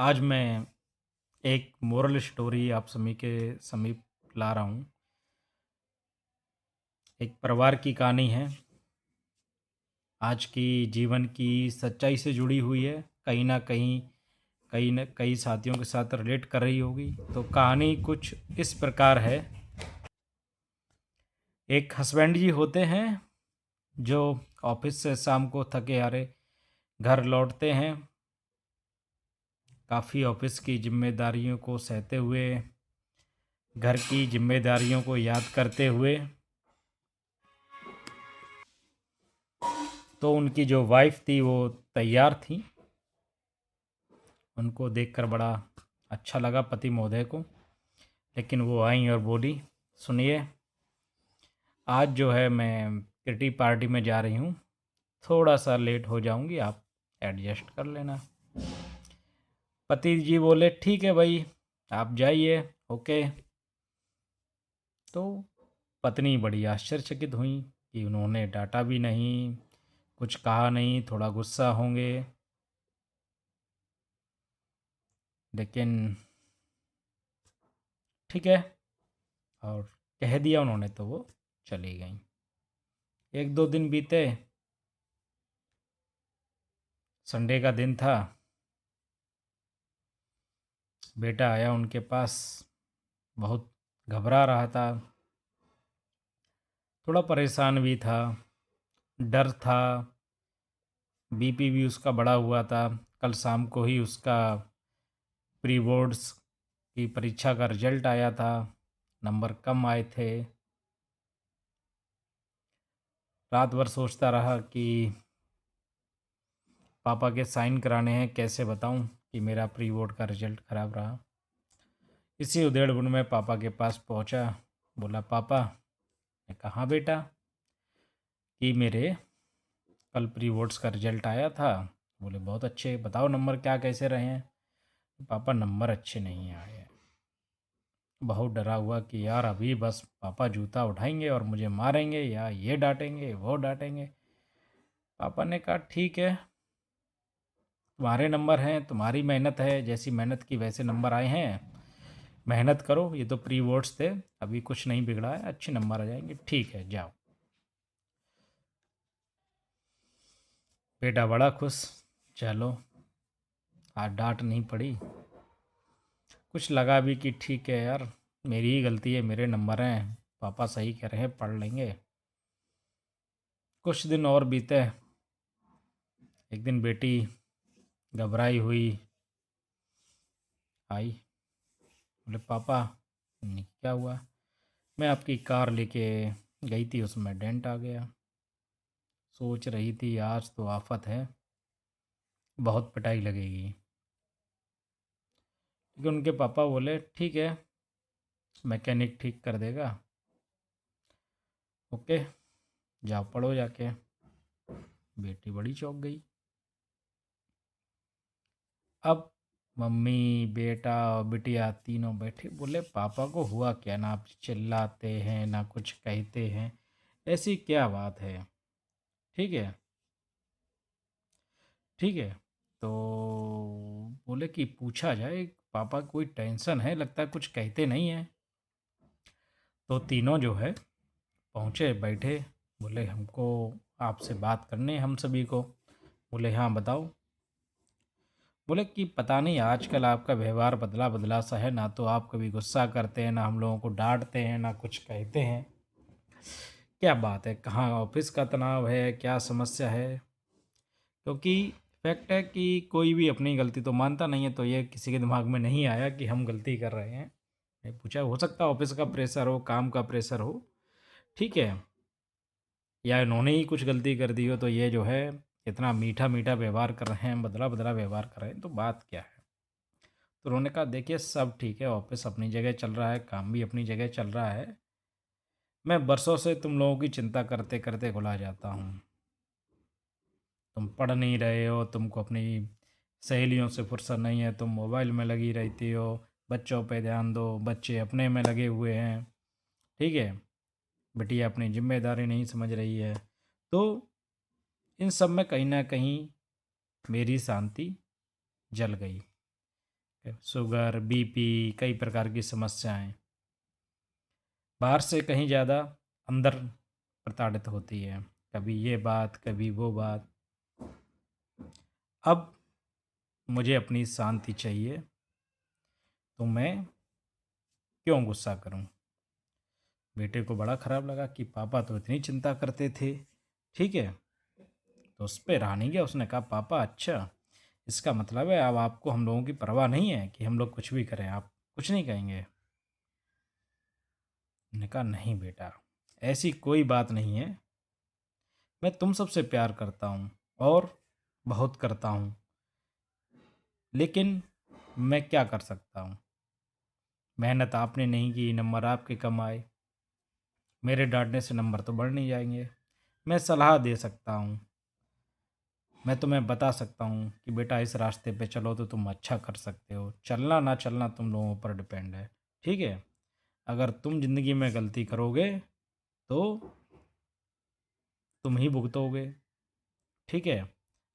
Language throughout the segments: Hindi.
आज मैं एक मोरल स्टोरी आप सभी के समीप ला रहा हूँ। एक परिवार की कहानी है। आज की जीवन की सच्चाई से जुड़ी हुई है। कहीं न कहीं कई न कई साथियों के साथ रिलेट कर रही होगी। तो कहानी कुछ इस प्रकार है। एक हस्बैंड जी होते हैं जो ऑफिस से शाम को थके हारे घर लौटते हैं। काफ़ी ऑफिस की जिम्मेदारियों को सहते हुए, घर की जिम्मेदारियों को याद करते हुए, तो उनकी जो वाइफ थी वो तैयार थी। उनको देखकर बड़ा अच्छा लगा पति महोदय को। लेकिन वो आई और बोली, सुनिए, आज जो है मैं किटी पार्टी में जा रही हूँ, थोड़ा सा लेट हो जाऊँगी, आप एडजस्ट कर लेना। पति जी बोले, ठीक है भाई, आप जाइए, ओके। तो पत्नी बड़ी आश्चर्यचकित हुई कि उन्होंने डांटा भी नहीं, कुछ कहा नहीं, थोड़ा गुस्सा होंगे, लेकिन ठीक है, और कह दिया उन्होंने तो वो चली गई। एक दो दिन बीते, संडे का दिन था। बेटा आया उनके पास, बहुत घबरा रहा था, थोड़ा परेशान भी था, डर था, बीपी भी उसका बढ़ा हुआ था। कल शाम को ही उसका प्री बोर्ड्स की परीक्षा का रिजल्ट आया था, नंबर कम आए थे। रात भर सोचता रहा कि पापा के साइन कराने हैं, कैसे बताऊं कि मेरा प्री बोर्ड का रिजल्ट ख़राब रहा। इसी उधेड़-बुन में पापा के पास पहुंचा। बोला, पापा। मैं कहा, हाँ बेटा, कि मेरे कल प्री बोर्ड्स का रिजल्ट आया था। बोले, बहुत अच्छे, बताओ नंबर क्या कैसे रहे हैं। पापा, नंबर अच्छे नहीं आए हैं। बहुत डरा हुआ कि यार अभी बस पापा जूता उठाएंगे और मुझे मारेंगे, या ये डांटेंगे वो डांटेंगे। पापा ने कहा, ठीक है, तुम्हारे नंबर हैं, तुम्हारी मेहनत है, जैसी मेहनत की वैसे नंबर आए हैं, मेहनत करो, ये तो प्री बोर्ड्स थे, अभी कुछ नहीं बिगड़ा है, अच्छे नंबर आ जाएंगे, ठीक है जाओ। बेटा बड़ा खुश, चलो आज डांट नहीं पड़ी। कुछ लगा भी कि ठीक है यार, मेरी ही गलती है, मेरे नंबर हैं, पापा सही कह रहे हैं, पढ़ लेंगे। कुछ दिन और बीते। एक दिन बेटी घबराई हुई आई। बोले, पापा। क्या हुआ? मैं आपकी कार लेके गई थी, उसमें डेंट आ गया। सोच रही थी आज तो आफत है, बहुत पिटाई लगेगी। लेकिन उनके पापा बोले, ठीक है, मैकेनिक ठीक कर देगा, ओके, जाओ पढ़ो जाके। बेटी बड़ी चौंक गई। अब मम्मी, बेटा और बिटिया तीनों बैठे। बोले, पापा को हुआ क्या? ना आप चिल्लाते हैं, ना कुछ कहते हैं, ऐसी क्या बात है? ठीक है, ठीक है। तो बोले कि पूछा जाए, पापा कोई टेंशन है, लगता है कुछ कहते नहीं हैं। तो तीनों जो है पहुँचे, बैठे। बोले, हमको आपसे बात करनी है, हम सभी को। बोले, हाँ बताओ। बोले कि पता नहीं आजकल आपका व्यवहार बदला बदला सा है, ना तो आप कभी गुस्सा करते हैं, ना हम लोगों को डांटते हैं, ना कुछ कहते हैं। क्या बात है? कहाँ ऑफिस का तनाव है? क्या समस्या है? क्योंकि फैक्ट है कि कोई भी अपनी गलती तो मानता नहीं है, तो ये किसी के दिमाग में नहीं आया कि हम गलती कर रहे हैं। मैं पूछा, हो सकता है ऑफिस का प्रेशर हो, काम का प्रेशर हो, ठीक है, या इन्होंने ही कुछ गलती कर दी हो, तो ये जो है इतना मीठा मीठा व्यवहार कर रहे हैं, बदला बदला व्यवहार कर रहे हैं, तो बात क्या है? तो उन्होंने कहा, देखिए सब ठीक है, ऑफिस अपनी जगह चल रहा है, काम भी अपनी जगह चल रहा है, मैं बरसों से तुम लोगों की चिंता करते करते घुला जाता हूँ। तुम पढ़ नहीं रहे हो, तुमको अपनी सहेलियों से फुर्सत नहीं है, तुम मोबाइल में लगी रहती हो, बच्चों पे ध्यान दो, बच्चे अपने में लगे हुए हैं, ठीक है, बिटिया अपनी जिम्मेदारी नहीं समझ रही है। तो इन सब में कहीं ना कहीं मेरी शांति जल गई। शुगर, बीपी, कई प्रकार की समस्याएं बाहर से कहीं ज़्यादा अंदर प्रताड़ित होती है। कभी ये बात, कभी वो बात। अब मुझे अपनी शांति चाहिए, तो मैं क्यों गुस्सा करूं? बेटे को बड़ा खराब लगा कि पापा तो इतनी चिंता करते थे। ठीक है, तो उस पर रहा नहीं गया। उसने कहा, पापा अच्छा, इसका मतलब है अब आपको हम लोगों की परवाह नहीं है कि हम लोग कुछ भी करें, आप कुछ नहीं कहेंगे? मैंने कहा, नहीं बेटा, ऐसी कोई बात नहीं है। मैं तुम सबसे प्यार करता हूँ और बहुत करता हूँ, लेकिन मैं क्या कर सकता हूँ? मेहनत आपने नहीं की, नंबर आपके कम आए। मेरे डांटने से नंबर तो बढ़ नहीं जाएंगे। मैं सलाह दे सकता हूँ, मैं तुम्हें बता सकता हूँ कि बेटा इस रास्ते पे चलो तो तुम अच्छा कर सकते हो। चलना ना चलना तुम लोगों पर डिपेंड है। ठीक है, अगर तुम ज़िंदगी में गलती करोगे तो तुम ही भुगतोगे। ठीक है,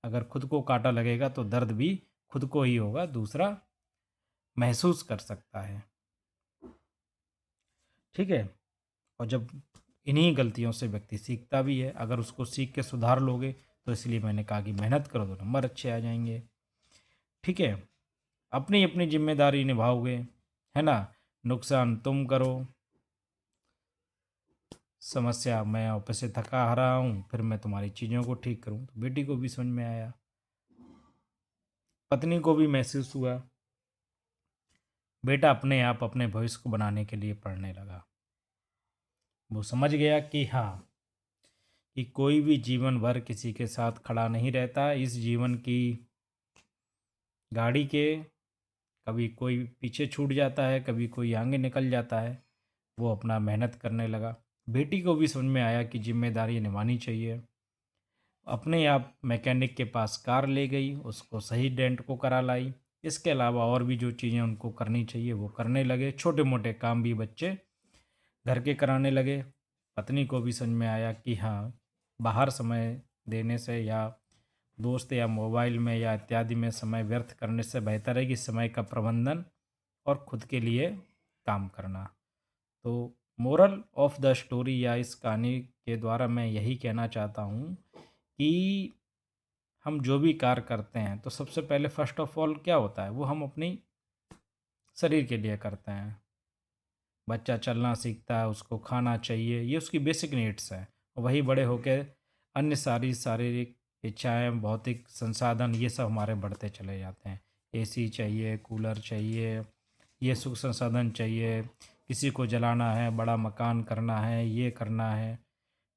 अगर खुद को कांटा लगेगा तो दर्द भी खुद को ही होगा, दूसरा महसूस कर सकता है। ठीक है, और जब इन्हीं गलतियों से व्यक्ति सीखता भी है। अगर उसको सीख के सुधार लोगे तो इसलिए मैंने कहा कि मेहनत करो तो नंबर अच्छे आ जाएंगे। ठीक है, अपनी अपनी जिम्मेदारी निभाओगे, है ना? नुकसान तुम करो, समस्या मैं ऑफिस से थका आ रहा हूँ, फिर मैं तुम्हारी चीज़ों को ठीक करूँ। तो बेटी को भी समझ में आया, पत्नी को भी महसूस हुआ। बेटा अपने आप अपने भविष्य को बनाने के लिए पढ़ने लगा। वो समझ गया कि हाँ, कि कोई भी जीवन भर किसी के साथ खड़ा नहीं रहता। इस जीवन की गाड़ी के कभी कोई पीछे छूट जाता है, कभी कोई आगे निकल जाता है। वो अपना मेहनत करने लगा। बेटी को भी समझ में आया कि जिम्मेदारी निभानी चाहिए। अपने आप मैकेनिक के पास कार ले गई, उसको सही डेंट को करा लाई। इसके अलावा और भी जो चीज़ें उनको करनी चाहिए वो करने लगे। छोटे मोटे काम भी बच्चे घर के कराने लगे। पत्नी को भी समझ में आया कि हाँ, बाहर समय देने से या दोस्त या मोबाइल में या इत्यादि में समय व्यर्थ करने से बेहतर है कि समय का प्रबंधन और खुद के लिए काम करना। तो मोरल ऑफ द स्टोरी या इस कहानी के द्वारा मैं यही कहना चाहता हूँ कि हम जो भी कार्य करते हैं तो सबसे पहले फर्स्ट ऑफ ऑल क्या होता है, वो हम अपनी शरीर के लिए करते हैं। बच्चा चलना सीखता है, उसको खाना चाहिए, ये उसकी बेसिक नीड्स हैं। वही बड़े होकर अन्य सारी शारीरिक इच्छाएं, भौतिक संसाधन, ये सब हमारे बढ़ते चले जाते हैं। एसी चाहिए, कूलर चाहिए, ये सुख संसाधन चाहिए, किसी को जलाना है, बड़ा मकान करना है, ये करना है।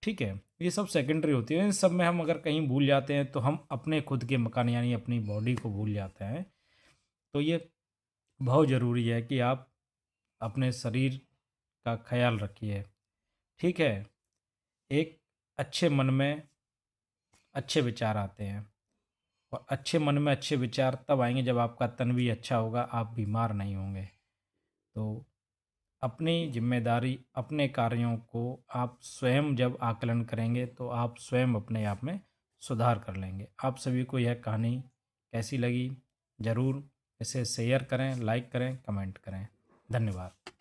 ठीक है, ये सब सेकेंडरी होती है। इन सब में हम अगर कहीं भूल जाते हैं तो हम अपने खुद के मकान यानी अपनी बॉडी को भूल जाते हैं। तो ये बहुत ज़रूरी है कि आप अपने शरीर का ख्याल रखिए। ठीक है, एक अच्छे मन में अच्छे विचार आते हैं, और अच्छे मन में अच्छे विचार तब आएंगे जब आपका तन भी अच्छा होगा, आप बीमार नहीं होंगे। तो अपनी जिम्मेदारी, अपने कार्यों को आप स्वयं जब आकलन करेंगे तो आप स्वयं अपने आप में सुधार कर लेंगे। आप सभी को यह कहानी कैसी लगी, ज़रूर इसे शेयर करें, लाइक करें, कमेंट करें। धन्यवाद।